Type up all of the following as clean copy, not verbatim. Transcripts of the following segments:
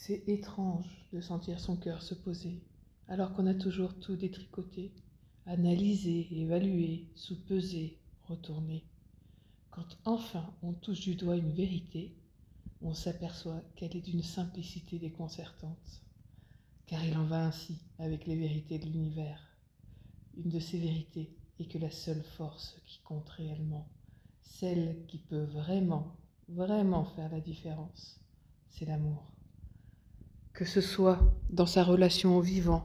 C'est étrange de sentir son cœur se poser, alors qu'on a toujours tout détricoté, analysé, évalué, sous-pesé, retourné. Quand enfin on touche du doigt une vérité, on s'aperçoit qu'elle est d'une simplicité déconcertante. Car il en va ainsi avec les vérités de l'univers. Une de ces vérités est que la seule force qui compte réellement, celle qui peut vraiment faire la différence, c'est l'amour. Que ce soit dans sa relation au vivant,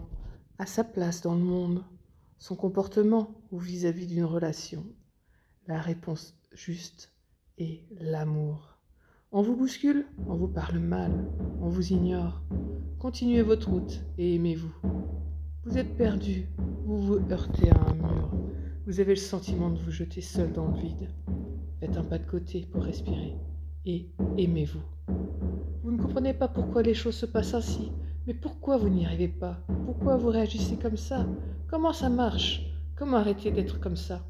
à sa place dans le monde, son comportement ou vis-à-vis d'une relation, la réponse juste est l'amour. On vous bouscule, on vous parle mal, on vous ignore. Continuez votre route et aimez-vous. Vous êtes perdu, vous vous heurtez à un mur. Vous avez le sentiment de vous jeter seul dans le vide. Faites un pas de côté pour respirer et aimez-vous. Vous ne comprenez pas pourquoi les choses se passent ainsi, mais pourquoi vous n'y arrivez pas? Pourquoi vous réagissez comme ça? Comment ça marche? Comment arrêter d'être comme ça?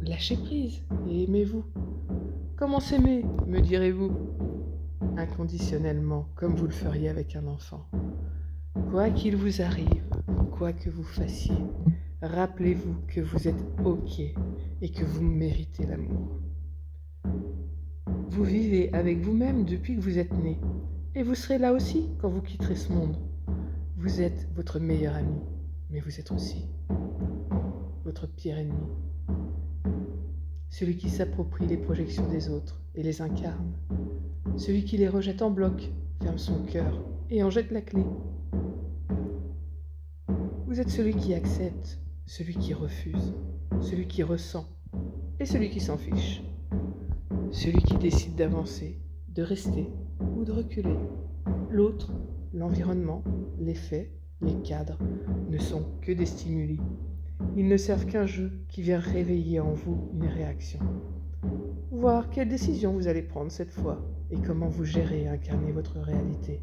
Lâchez prise et aimez-vous. Comment s'aimer, me direz-vous? Inconditionnellement, comme vous le feriez avec un enfant. Quoi qu'il vous arrive, quoi que vous fassiez, rappelez-vous que vous êtes OK et que vous méritez l'amour. Vous vivez avec vous-même depuis que vous êtes né, et vous serez là aussi quand vous quitterez ce monde. Vous êtes votre meilleur ami, mais vous êtes aussi votre pire ennemi. Celui qui s'approprie les projections des autres et les incarne. Celui qui les rejette en bloc, ferme son cœur et en jette la clé. Vous êtes celui qui accepte, celui qui refuse, celui qui ressent et celui qui s'en fiche. Celui qui décide d'avancer, de rester ou de reculer. L'autre, l'environnement, les faits, les cadres ne sont que des stimuli. Ils ne servent qu'un jeu qui vient réveiller en vous une réaction. Voir quelle décision vous allez prendre cette fois et comment vous gérez et incarnez votre réalité.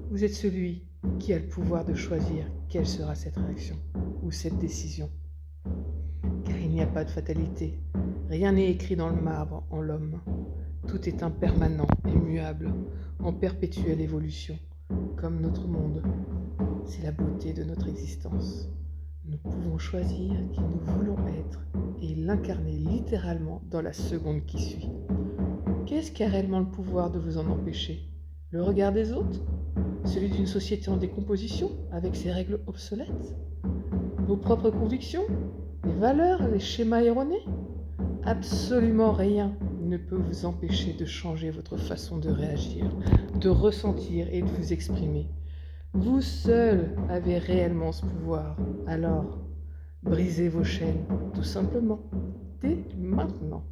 Vous êtes celui qui a le pouvoir de choisir quelle sera cette réaction ou cette décision. Car il n'y a pas de fatalité. Rien n'est écrit dans le marbre en l'homme. Tout est impermanent et muable, en perpétuelle évolution, comme notre monde. C'est la beauté de notre existence. Nous pouvons choisir qui nous voulons être et l'incarner littéralement dans la seconde qui suit. Qu'est-ce qui a réellement le pouvoir de vous en empêcher? Le regard des autres? Celui d'une société en décomposition, avec ses règles obsolètes? Vos propres convictions? Les valeurs, les schémas erronés? Absolument rien ne peut vous empêcher de changer votre façon de réagir, de ressentir et de vous exprimer. Vous seul avez réellement ce pouvoir. Alors, brisez vos chaînes, tout simplement, dès maintenant.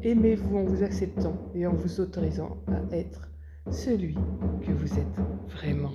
Aimez-vous en vous acceptant et en vous autorisant à être celui que vous êtes vraiment.